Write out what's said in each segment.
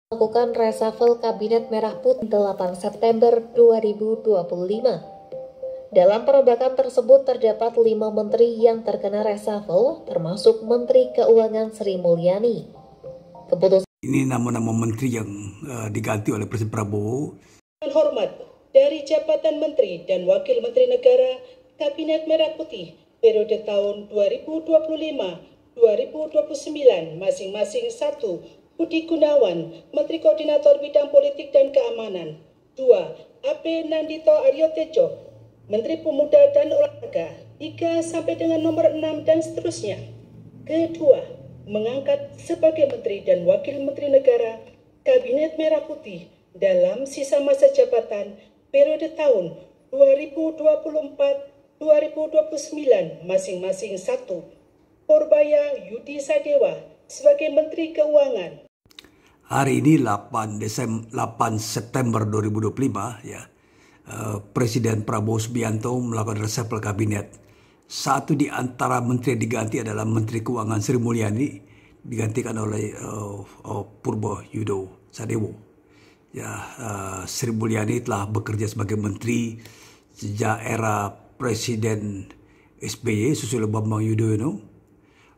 Melakukan reshuffle Kabinet Merah Putih 8 September 2025. Dalam perombakan tersebut terdapat 5 menteri yang terkena reshuffle, termasuk Menteri Keuangan Sri Mulyani. Keputusan ini nama-nama menteri yang diganti oleh Presiden Prabowo. Hormat dari jabatan Menteri dan Wakil Menteri Negara Kabinet Merah Putih periode tahun 2025-2029 masing-masing 1. Budi Gunawan, Menteri Koordinator Bidang Politik dan Keamanan. 2. AP Nandito Aryo Tejo, Menteri Pemuda dan Olahraga. 3 sampai dengan nomor 6 dan seterusnya. Kedua, mengangkat sebagai Menteri dan Wakil Menteri Negara Kabinet Merah Putih dalam sisa masa jabatan periode tahun 2024-2029 masing-masing 1. Purbaya Yudi Sadewa sebagai Menteri Keuangan. Hari ini 8 September 2025 ya, Presiden Prabowo Subianto melakukan reshuffle kabinet. Satu di antara menteri yang diganti adalah Menteri Keuangan Sri Mulyani, digantikan oleh Purbo Yudo Sadewo. Ya, Sri Mulyani telah bekerja sebagai menteri sejak era Presiden SBY Susilo Bambang Yudhoyono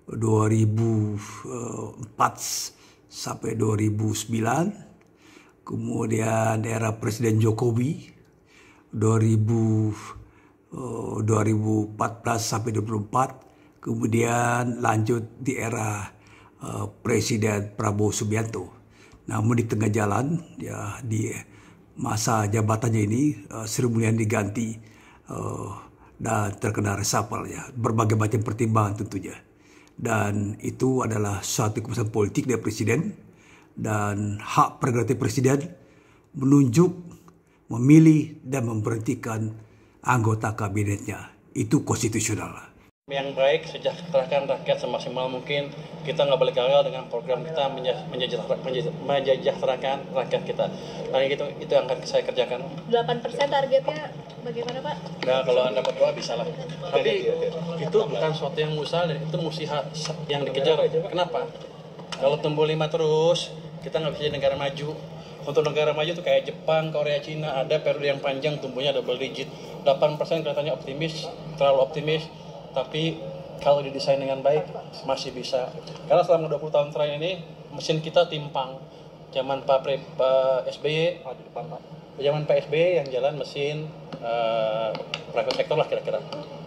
2004 sampai 2009, kemudian era Presiden Jokowi 2014 sampai 2024, kemudian lanjut di era Presiden Prabowo Subianto. Namun di tengah jalan ya, di masa jabatannya ini Sri Mulyani diganti dan terkena reshuffle ya, berbagai macam pertimbangan tentunya. Dan itu adalah suatu keputusan politik dari Presiden, dan hak prerogatif Presiden menunjuk, memilih, dan memberhentikan anggota kabinetnya. Itu konstitusional. Yang baik, sejahterakan rakyat semaksimal mungkin. Kita nggak boleh gagal dengan program kita mensejahterakan rakyat kita. Nah, itu yang akan saya kerjakan. 8% targetnya bagaimana, Pak? Nah, kalau Anda berdoa bisa lah. Tapi itu bukan suatu yang mustahil, itu mesti yang dikejar. Kenapa? Kalau tumbuh 5 terus, kita nggak bisa jadi negara maju. Untuk negara maju itu kayak Jepang, Korea, Cina, ada periode yang panjang tumbuhnya double digit. 8% kelihatannya optimis, terlalu optimis. Tapi kalau didesain dengan baik masih bisa. Karena selama 20 tahun terakhir ini mesin kita timpang. Zaman Pak SBY, zaman Pak SBY yang jalan mesin private sector lah kira-kira.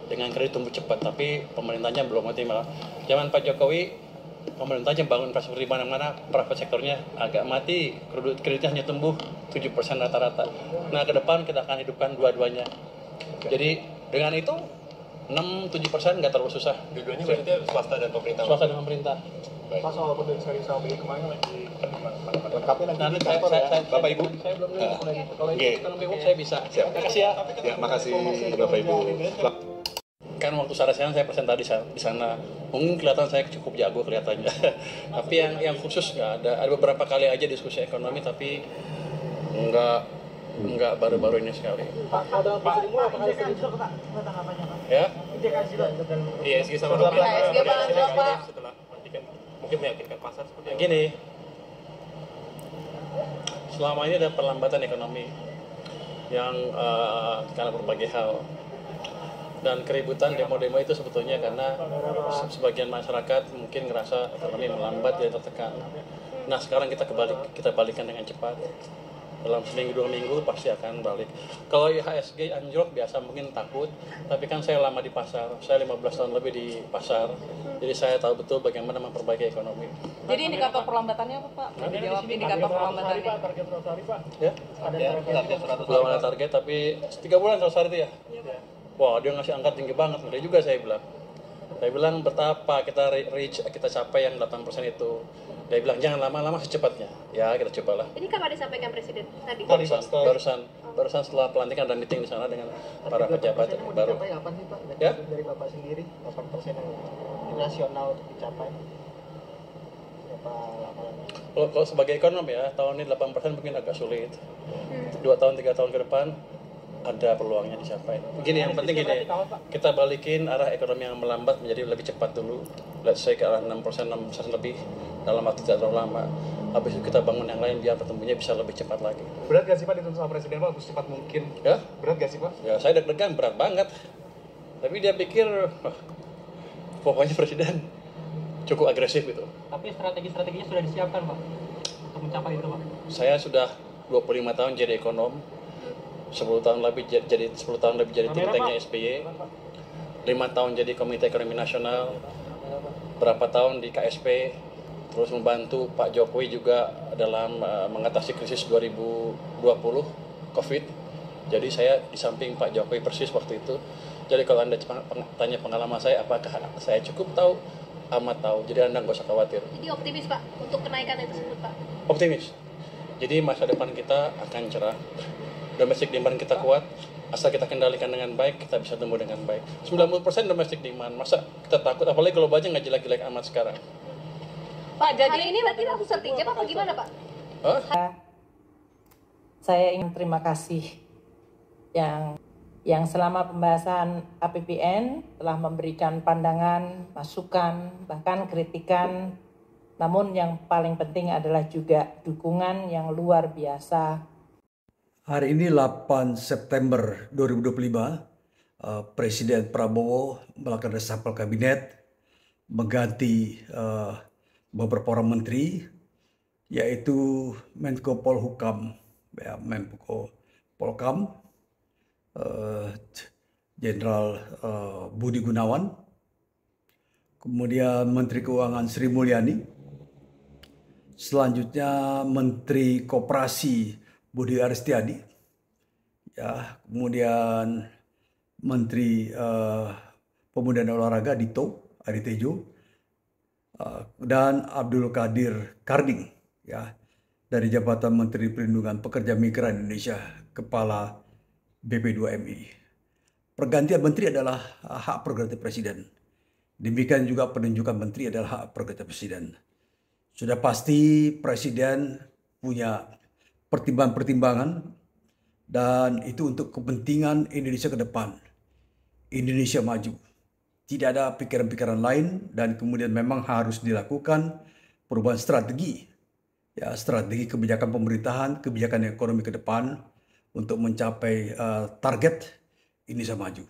Dengan kredit tumbuh cepat, tapi pemerintahnya belum optimal. Zaman Pak Jokowi, pemerintahnya bangun infrastruktur di mana-mana, private sektornya agak mati, kreditnya hanya tumbuh 7% rata-rata. Nah, ke depan kita akan hidupkan dua-duanya. Jadi dengan itu 6-7% nggak terlalu susah. Dua-duanya maksudnya swasta dan pemerintah? Swasta dan pemerintah. Pas soal potensial BI kemarin lagi lengkapnya nanti di kantor ya, Bapak Ibu? Saya belum kalau itu kan saya bisa. Siap. Makasih ya. Ya, makasih Bapak Ibu. Kan waktu sarjana saya presentasi di sana, mungkin kelihatan saya cukup jago kelihatannya. Tapi yang khusus nggak ada. Ada beberapa kali aja diskusi ekonomi, tapi nggak baru-baru ini sekali. Pak, ada apa dimulai? Pak, Ya? ISG sama Pak. Setelah nanti kan mungkin meyakinkan pasar seperti apa? Gini, selama ini ada perlambatan ekonomi yang karena berbagai hal, dan keributan demo-demo itu sebetulnya karena sebagian masyarakat mungkin ngerasa ekonomi melambat dan tertekan. Nah, sekarang kita balikan dengan cepat. Dalam seminggu 2 minggu pasti akan balik. Kalau IHSG anjlok biasa mungkin takut, tapi kan saya lama di pasar, saya 15 tahun lebih di pasar, jadi saya tahu betul bagaimana memperbaiki ekonomi. Jadi indikator perlambatannya apa, Pak? Dijawab indikator perlambatannya. Target 100 hari, Pak. Ya? Belum ada target, tapi 3 bulan 100 hari itu ya? Wah, dia ngasih angka tinggi banget, ngeri juga saya bilang. Saya bilang betapa kita kita capai yang 8% itu. Dia bilang jangan lama-lama secepatnya. Ya, kita cobalah. Ini kapan disampaikan Presiden tadi? Barusan setelah pelantikan ada meeting di sana dengan para pejabat baru. Apa sih, Pak? Ya? Dari Bapak sendiri 8% yang nasional untuk dicapai. Berapa lama? Kalau sebagai ekonom ya, tahun ini 8% mungkin agak sulit. 2 tahun 3 tahun ke depan ada peluangnya dicapai. Begini, yang penting gini, kita balikin arah ekonomi yang melambat menjadi lebih cepat dulu. let's say ke arah 6%, 6% lebih dalam waktu tidak terlalu lama. Habis itu kita bangun yang lain biar pertumbuhannya bisa lebih cepat lagi. Berat gak sih Pak dituntut sama Presiden Pak untuk secepat mungkin? Ya? Berat gak sih Pak? Ya saya deg-degan, berat banget. Tapi dia pikir, pokoknya Presiden cukup agresif gitu. Tapi strategi-strateginya sudah disiapkan Pak untuk mencapai itu Pak? Saya sudah 25 tahun jadi ekonom, 10 tahun lebih jadi think tanknya SBY, 5 tahun jadi Komite Ekonomi Nasional, berapa tahun di KSP, terus membantu Pak Jokowi juga dalam mengatasi krisis 2020 COVID. Jadi saya di samping Pak Jokowi persis waktu itu. Jadi kalau Anda tanya pengalaman saya, apakah saya cukup tahu? Amat tahu. Jadi Anda nggak usah khawatir. Jadi optimis Pak untuk kenaikan itu tersebut Pak? Optimis. Jadi masa depan kita akan cerah. Domestic demand kita kuat. Asal kita kendalikan dengan baik, kita bisa tumbuh dengan baik. 90% domestic demand. Masa kita takut? Apalagi kalau banyak nggak jelek-jelek amat sekarang. Pak, jadi ini berarti langsung sertijab apa gimana Pak? Saya ingin terima kasih yang selama pembahasan APBN telah memberikan pandangan, masukan, bahkan kritikan. Namun yang paling penting adalah juga dukungan yang luar biasa. Hari ini 8 September 2025, Presiden Prabowo melakukan reshuffle kabinet, mengganti beberapa orang menteri, yaitu Menko Polhukam, ya, Menko Polkam, Jenderal Budi Gunawan, kemudian Menteri Keuangan Sri Mulyani, selanjutnya Menteri Koperasi Budi Aristiadi, ya, kemudian Menteri Pemuda dan Olahraga Dito Aditejo, dan Abdul Qadir Karding, ya, dari jabatan Menteri Perlindungan Pekerja Migran Indonesia, Kepala BP2MI. Pergantian menteri adalah hak prerogatif Presiden. Demikian juga penunjukan menteri adalah hak prerogatif Presiden. Sudah pasti Presiden punya pertimbangan-pertimbangan, dan itu untuk kepentingan Indonesia ke depan. Indonesia maju. Tidak ada pikiran-pikiran lain, dan kemudian memang harus dilakukan perubahan strategi. Ya, strategi kebijakan pemerintahan, kebijakan ekonomi ke depan untuk mencapai target Indonesia maju.